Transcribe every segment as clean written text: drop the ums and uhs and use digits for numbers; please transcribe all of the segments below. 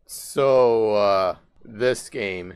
This game,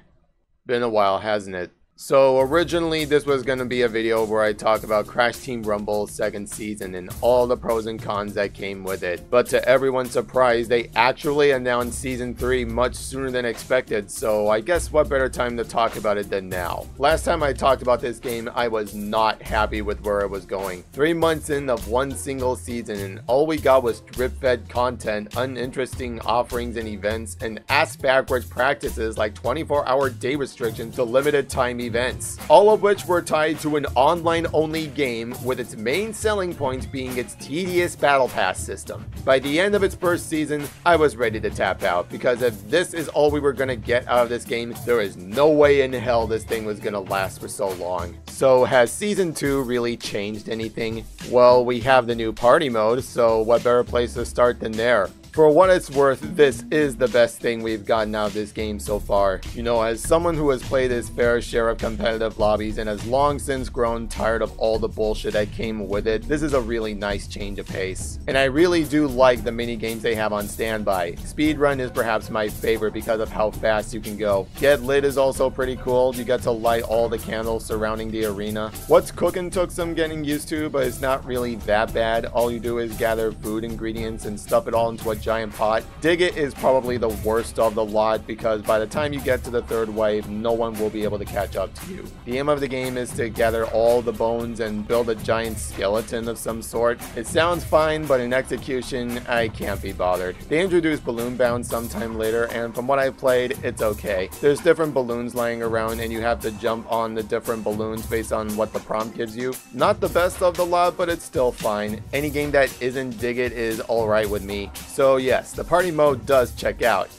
been a while, hasn't it? So originally this was going to be a video where I talk about Crash Team Rumble second season and all the pros and cons that came with it. But to everyone's surprise, they actually announced season 3 much sooner than expected, so I guess what better time to talk about it than now. Last time I talked about this game, I was not happy with where it was going. 3 months in of one single season and all we got was drip-fed content, uninteresting offerings and events, and ass-backwards practices like 24-hour day restrictions to limited time events, all of which were tied to an online-only game with its main selling point being its tedious battle pass system. By the end of its first season, I was ready to tap out, because if this is all we were going to get out of this game, there is no way in hell this thing was going to last for so long. So has season 2 really changed anything? Well, we have the new party mode, so what better place to start than there? For what it's worth, this is the best thing we've gotten out of this game so far. You know, as someone who has played his fair share of competitive lobbies and has long since grown tired of all the bullshit that came with it, this is a really nice change of pace. And I really do like the mini games they have on standby. Speedrun is perhaps my favorite because of how fast you can go. Get Lit is also pretty cool. You get to light all the candles surrounding the arena. What's Cooking took some getting used to, but it's not really that bad. All you do is gather food ingredients and stuff it all into a giant pot. Dig It is probably the worst of the lot because by the time you get to the third wave, no one will be able to catch up to you. The aim of the game is to gather all the bones and build a giant skeleton of some sort. It sounds fine, but in execution, I can't be bothered. They introduced Balloon Bound sometime later, and from what I've played, it's okay. There's different balloons lying around, and you have to jump on the different balloons based on what the prompt gives you. Not the best of the lot, but it's still fine. Any game that isn't Dig It is alright with me. So yes, the party mode does check out,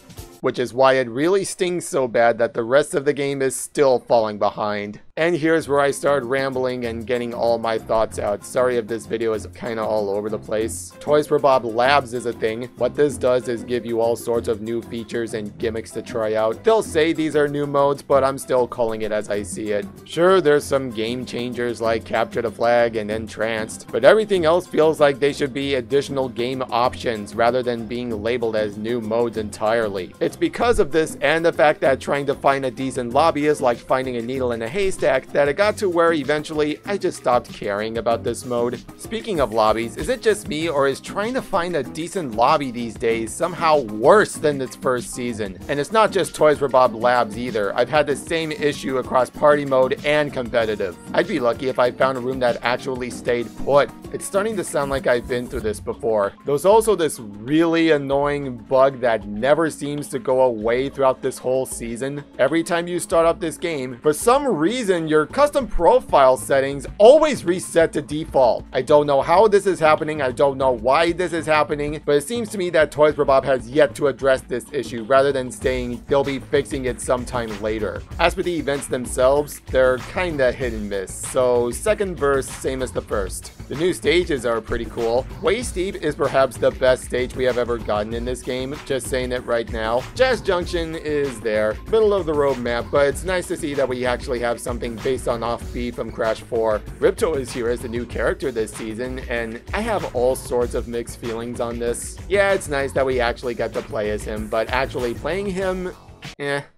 which is why it really stings so bad that the rest of the game is still falling behind. And here's where I start rambling and getting all my thoughts out. Sorry if this video is kinda all over the place. Toys for Bob Labs is a thing. What this does is give you all sorts of new features and gimmicks to try out. They'll say these are new modes, but I'm still calling it as I see it. Sure, there's some game changers like Capture the Flag and Entranced, but everything else feels like they should be additional game options rather than being labeled as new modes entirely. It's because of this and the fact that trying to find a decent lobby is like finding a needle in a haystack that it got to where eventually I just stopped caring about this mode. Speaking of lobbies, is it just me or is trying to find a decent lobby these days somehow worse than its first season? And it's not just Toys for Bob Labs either. I've had the same issue across party mode and competitive. I'd be lucky if I found a room that actually stayed put. It's starting to sound like I've been through this before. There's also this really annoying bug that never seems to go away throughout this whole season. Every time you start up this game, for some reason your custom profile settings always reset to default. I don't know how this is happening, I don't know why this is happening, but it seems to me that Toys for Bob has yet to address this issue rather than saying they'll be fixing it sometime later. As for the events themselves, they're kinda hit and miss, so second verse same as the first. The new stages are pretty cool. Waist Deep is perhaps the best stage we have ever gotten in this game, just saying it right now. Jazz Junction is there, middle of the road map, but it's nice to see that we actually have something based on Off-B from Crash 4. Ripto is here as the new character this season, and I have all sorts of mixed feelings on this. Yeah, it's nice that we actually get to play as him, but actually playing him,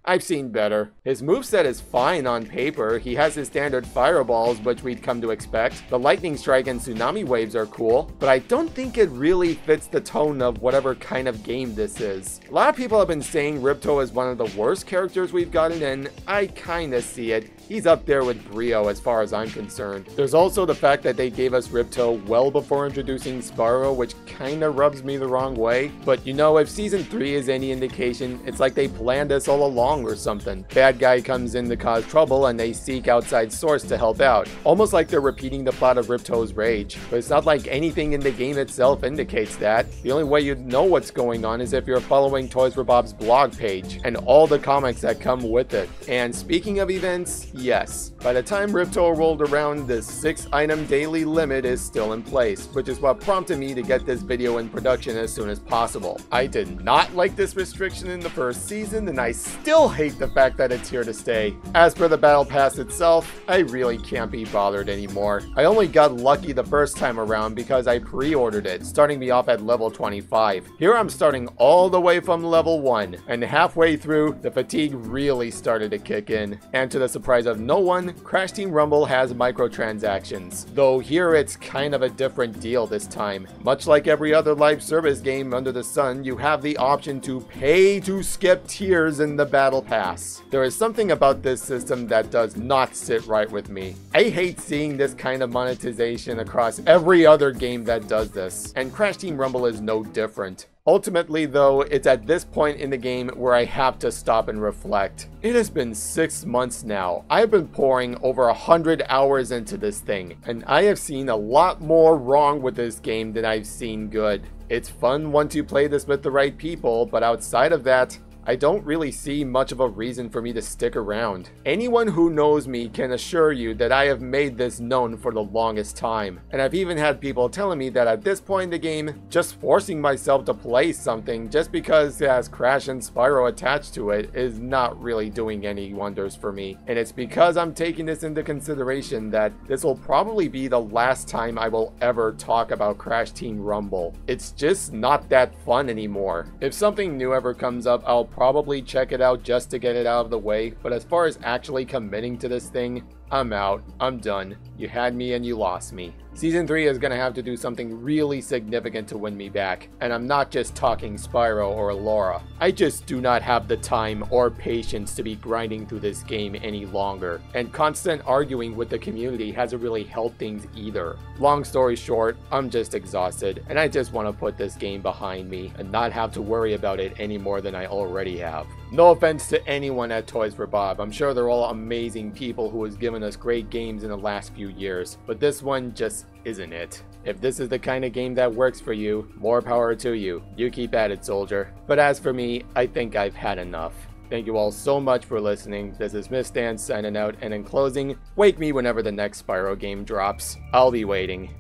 I've seen better. His moveset is fine on paper. He has his standard fireballs, which we'd come to expect. The lightning strike and tsunami waves are cool, but I don't think it really fits the tone of whatever kind of game this is. A lot of people have been saying Ripto is one of the worst characters we've gotten, and I kinda see it. He's up there with Brio as far as I'm concerned. There's also the fact that they gave us Ripto well before introducing Spyro, which kinda rubs me the wrong way. But you know, if season 3 is any indication, it's like they planned this all along or something. Bad guy comes in to cause trouble and they seek outside source to help out. Almost like they're repeating the plot of Ripto's Rage. But it's not like anything in the game itself indicates that. The only way you'd know what's going on is if you're following Toys for Bob's blog page and all the comics that come with it. And speaking of events, yes, by the time Ripto rolled around, the 6-item daily limit is still in place, which is what prompted me to get this video in production as soon as possible. I did not like this restriction in the first season, and I still still hate the fact that it's here to stay. As for the battle pass itself, I really can't be bothered anymore. I only got lucky the first time around because I pre-ordered it, starting me off at level 25. Here I'm starting all the way from level 1, and halfway through, the fatigue really started to kick in. And to the surprise of no one, Crash Team Rumble has microtransactions. Though here it's kind of a different deal this time. Much like every other live service game under the sun, you have the option to pay to skip tiers in the battle pass. There is something about this system that does not sit right with me. I hate seeing this kind of monetization across every other game that does this, and Crash Team Rumble is no different. Ultimately though, it's at this point in the game where I have to stop and reflect. It has been 6 months now. I've been pouring over 100 hours into this thing, and I have seen a lot more wrong with this game than I've seen good. It's fun once you play this with the right people, but outside of that, I don't really see much of a reason for me to stick around. Anyone who knows me can assure you that I have made this known for the longest time, and I've even had people telling me that at this point in the game, just forcing myself to play something just because it has Crash and Spyro attached to it is not really doing any wonders for me. And it's because I'm taking this into consideration that this will probably be the last time I will ever talk about Crash Team Rumble. It's just not that fun anymore. If something new ever comes up, I'll probably check it out just to get it out of the way, but as far as actually committing to this thing, I'm out. I'm done. You had me and you lost me. Season 3 is gonna have to do something really significant to win me back, and I'm not just talking Spyro or Laura. I just do not have the time or patience to be grinding through this game any longer, and constant arguing with the community hasn't really helped things either. Long story short, I'm just exhausted, and I just want to put this game behind me and not have to worry about it any more than I already have. No offense to anyone at Toys for Bob, I'm sure they're all amazing people who has given us great games in the last few years, but this one just isn't it. If this is the kind of game that works for you, more power to you. You keep at it, soldier. But as for me, I think I've had enough. Thank you all so much for listening. This is Miss Dan signing out, and in closing, wake me whenever the next Spyro game drops. I'll be waiting.